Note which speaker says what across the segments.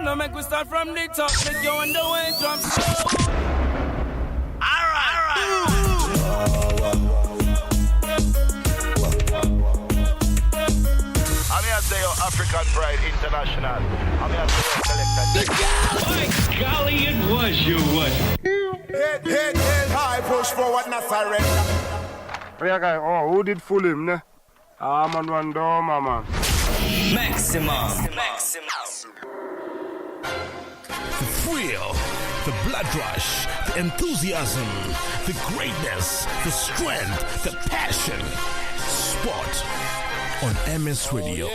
Speaker 1: No make we start from the top. Make you on the way drop slow. Alright.
Speaker 2: I'm here to say your African Pride International. I'm here to say your selected.
Speaker 3: My golly, it was you, what?
Speaker 4: Head high, push forward, not surrender.
Speaker 5: Yeah, guy. Oh, who did fool him, ne? Man, one door, man.
Speaker 1: Maximum.
Speaker 6: The thrill, the blood rush, the enthusiasm, the greatness, the strength, the passion. Sport on MS Radio.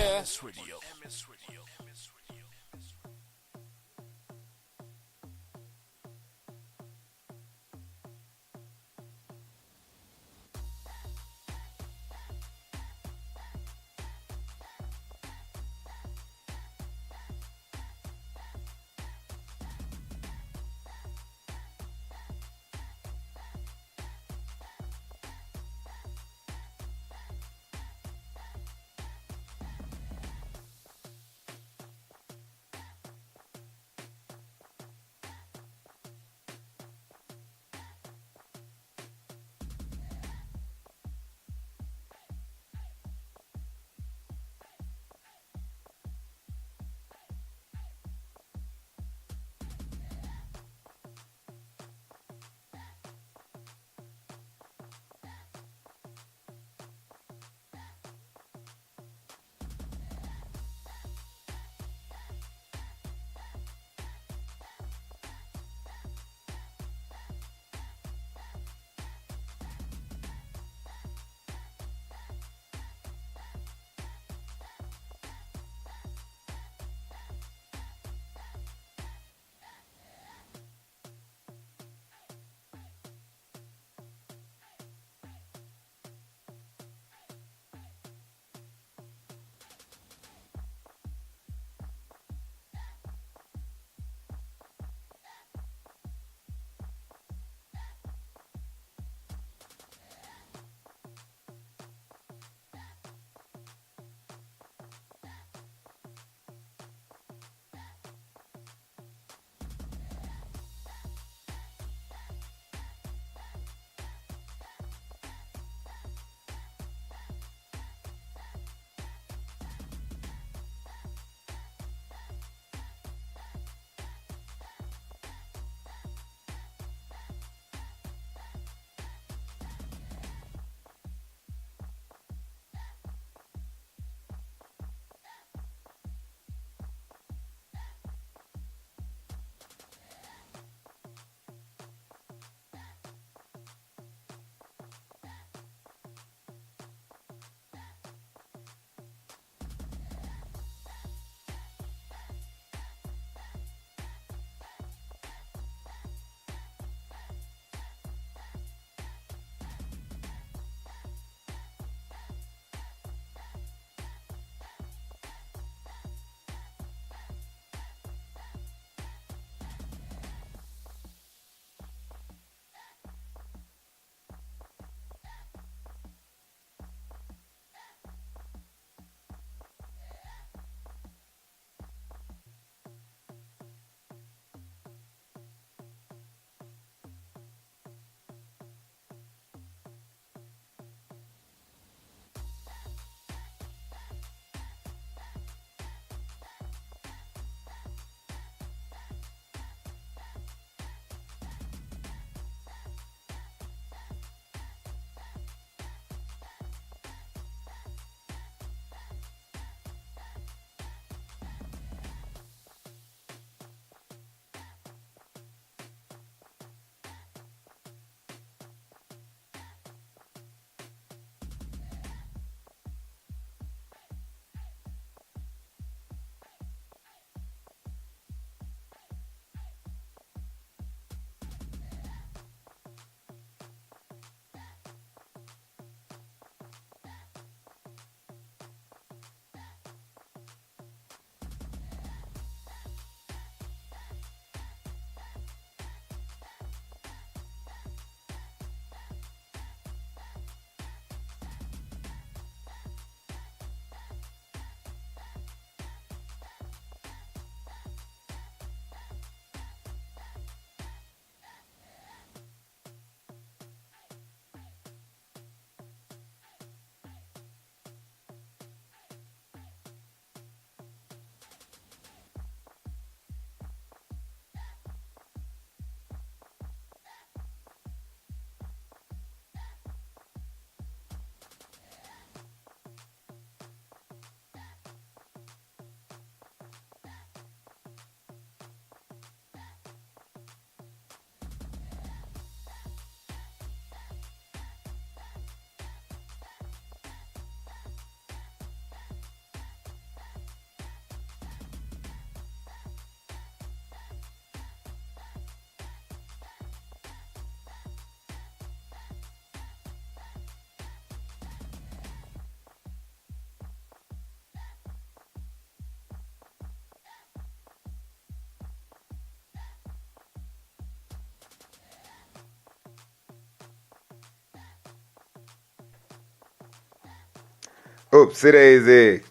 Speaker 7: Oops, Sireze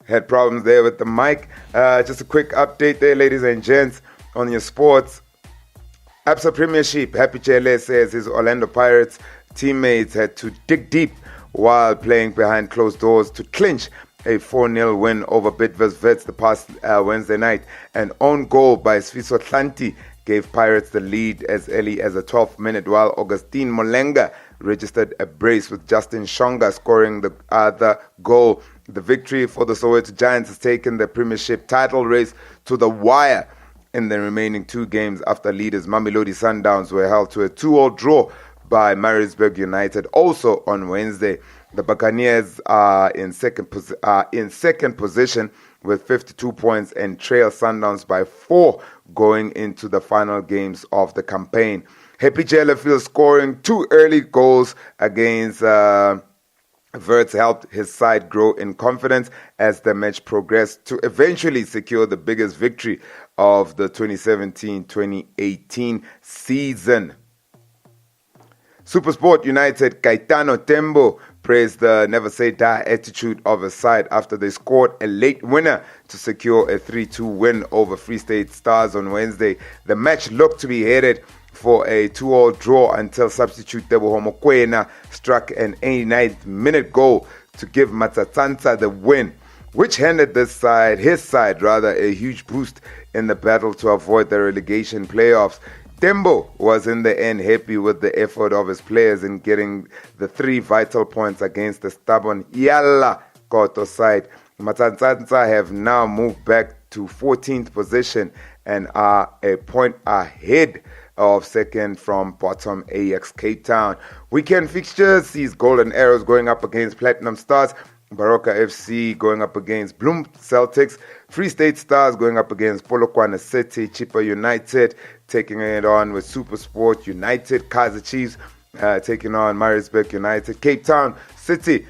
Speaker 7: had problems there with the mic. Just a quick update there, ladies and gents, on your sports. Absa Premiership, Happy Chele says his Orlando Pirates teammates had to dig deep while playing behind closed doors to clinch a 4-0 win over Bidvest Wits the past Wednesday night. An own goal by Sfiso Tlanti gave Pirates the lead as early as the 12th minute, while Augustine Molenga registered a brace with Justin Shonga scoring the other goal. The victory for the Soweto Giants has taken the Premiership title race to the wire in the remaining 2 games after leaders Mamelodi Sundowns were held to a 2-2 draw by Maritzburg United. Also on Wednesday, the Buccaneers are in second position with 52 points and trail Sundowns by 4 going into the final games of the campaign. Happy Jellerfield scoring 2 early goals against Verts helped his side grow in confidence as the match progressed to eventually secure the biggest victory of the 2017-2018 season. Supersport United Caetano Tembo praised the never say die attitude of his side after they scored a late winner to secure a 3-2 win over Free State Stars on Wednesday. The match looked to be headed for a 2-2 draw until substitute Teboho Mokoena struck an 89th minute goal to give Matsatsantsa the win, which handed his side a huge boost in the battle to avoid the relegation playoffs. Tembo was in the end happy with the effort of his players in getting the 3 vital points against the stubborn Yala Koto side. Matsatsantsa have now moved back to 14th position and are a point ahead of second from bottom Ajax Cape Town. Weekend fixtures sees Golden Arrows going up against Platinum Stars, Baroka FC going up against Bloem Celtics, Free State Stars going up against Polokwane City, Chippa United taking it on with Supersport United, Kaizer Chiefs taking on Maritzburg United, Cape Town City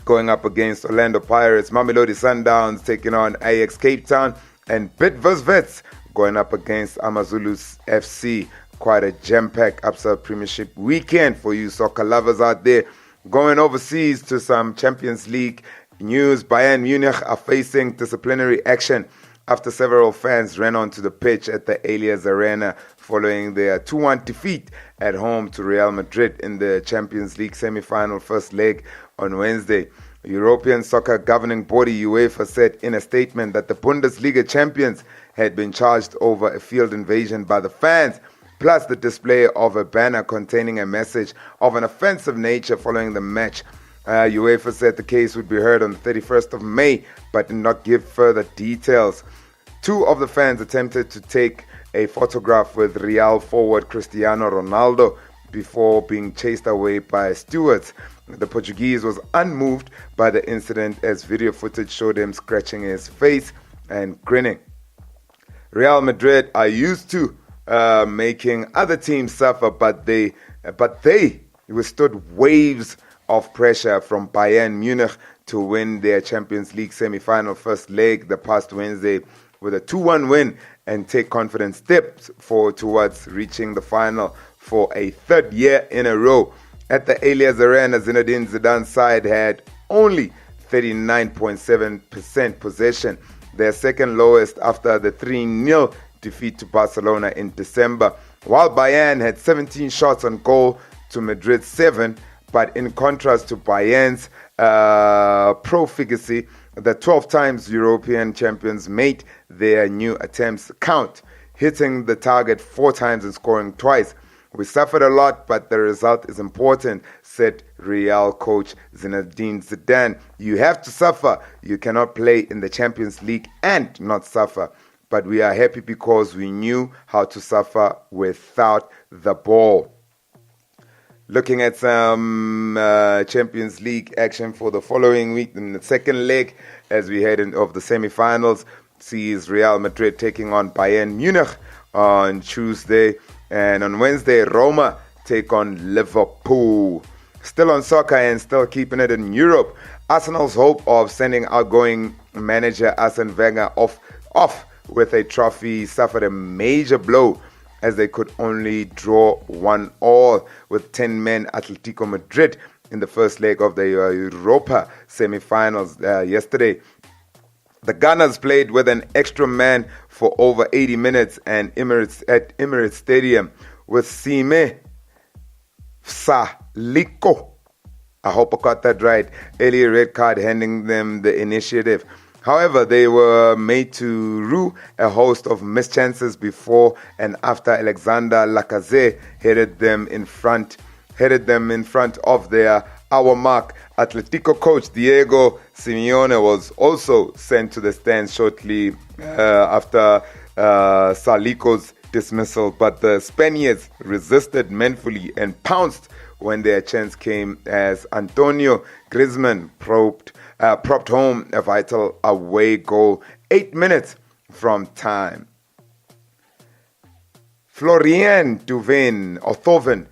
Speaker 7: going up against Orlando Pirates, Mamelodi Sundowns taking on Ajax Cape Town, and Bidvest Wits going up against Amazulu FC. Quite a jam-packed Absa Premiership weekend for you soccer lovers out there. Going overseas to some Champions League news, Bayern Munich are facing disciplinary action after several fans ran onto the pitch at the Allianz Arena following their 2-1 defeat at home to Real Madrid in the Champions League semi-final first leg on Wednesday. European soccer governing body UEFA said in a statement that the Bundesliga champions had been charged over a field invasion by the fans, plus the display of a banner containing a message of an offensive nature following the match. UEFA said the case would be heard on the 31st of May, but did not give further details. 2 of the fans attempted to take a photograph with Real forward Cristiano Ronaldo before being chased away by stewards. The Portuguese was unmoved by the incident as video footage showed him scratching his face and grinning. Real Madrid are used to making other teams suffer, but they withstood waves of pressure from Bayern Munich to win their Champions League semi-final first leg the past Wednesday with a 2-1 win and take confident steps towards reaching the final for a 3rd year in a row. At the Allianz Arena, Zinedine Zidane's side had only 39.7% possession, their second lowest after the 3-0 defeat to Barcelona in December, while Bayern had 17 shots on goal to Madrid's 7. But in contrast to Bayern's profligacy, the 12 times European champions made their new attempts count, hitting the target 4 times and scoring twice. We suffered a lot, but the result is important, said Real coach Zinedine Zidane. You have to suffer. You cannot play in the Champions League and not suffer. But we are happy because we knew how to suffer without the ball. Looking at some Champions League action for the following week in the second leg as we head into the semi-finals, sees Real Madrid taking on Bayern Munich on Tuesday. And on Wednesday, Roma take on Liverpool. Still on soccer and still keeping it in Europe, Arsenal's hope of sending outgoing manager Arsene Wenger off with a trophy suffered a major blow as they could only draw 1-1 with 10-man Atletico Madrid in the first leg of the Europa semi-finals yesterday. The Gunners played with an extra man for over 80 minutes at Emirates Stadium with Sime Saliko. I hope I got that right. Early red card handing them the initiative. However, they were made to rue a host of mischances before and after Alexander Lacazette headed them in front of their hour mark. Atletico coach Diego Simeone was also sent to the stands shortly after Saliko's dismissal, but the Spaniards resisted manfully and pounced when their chance came as Antonio Griezmann propped home a vital away goal 8 minutes from time. Florian Thauvin,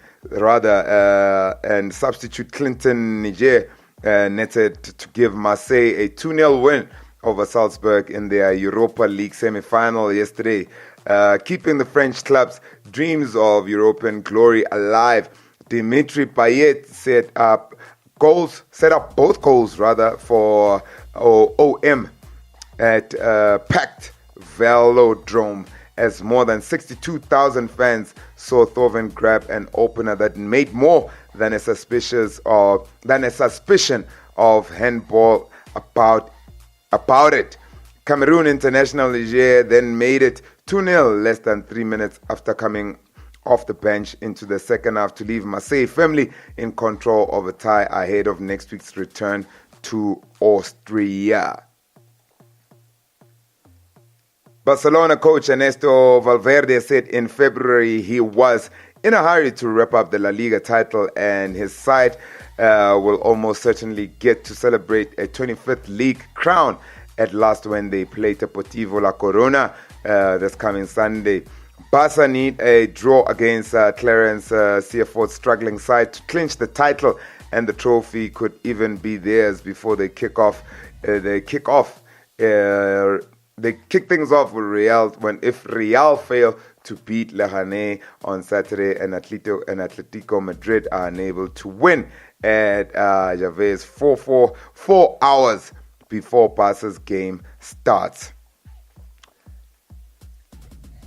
Speaker 7: and substitute Clinton Niger netted to give Marseille a 2-0 win over Salzburg in their Europa League semi-final yesterday, keeping the French club's dreams of European glory alive. Dimitri Payet set up both goals for OM at packed Velodrome, as more than 62,000 fans saw Thauvin grab an opener that made more than a suspicion of handball about it. Cameroon international Niger then made it 2-0 less than 3 minutes after coming off the bench into the second half to leave Marseille firmly in control of a tie ahead of next week's return to Austria. Barcelona coach Ernesto Valverde said in February he was in a hurry to wrap up the La Liga title, and his side will almost certainly get to celebrate a 25th league crown at last when they play Deportivo La Corona this coming Sunday. Barca need a draw against Clarence Seaforth's struggling side to clinch the title, and the trophy could even be theirs before they kick things off with Real if Real fail to beat Leganés on Saturday and Atletico Madrid are unable to win at Javier 4 hours before Barca's game starts.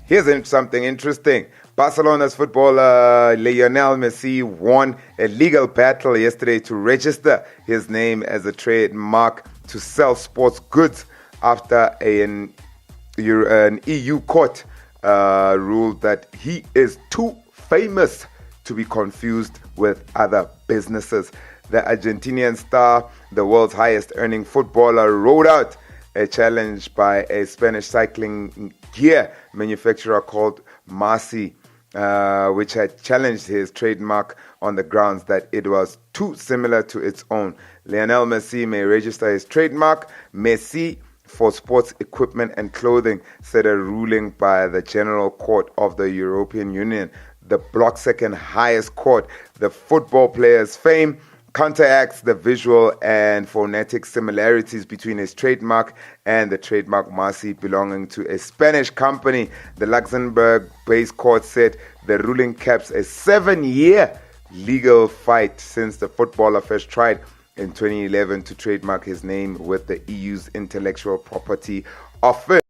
Speaker 7: Here's something interesting. Barcelona's footballer Lionel Messi won a legal battle yesterday to register his name as a trademark to sell sports goods after an EU court ruled that he is too famous to be confused with other businesses. The Argentinian star, the world's highest earning footballer, rode out a challenge by a Spanish cycling gear manufacturer called Marci, which had challenged his trademark on the grounds that it was too similar to its own. Lionel Messi may register his trademark, Messi, for sports equipment and clothing, said a ruling by the General Court of the European Union. The block's second highest court. The football player's fame counteracts the visual and phonetic similarities between his trademark and the trademark Marci belonging to a Spanish company. The Luxembourg-based court said the ruling caps a 7-year legal fight since the footballer first tried in 2011 to trademark his name with the EU's intellectual property office.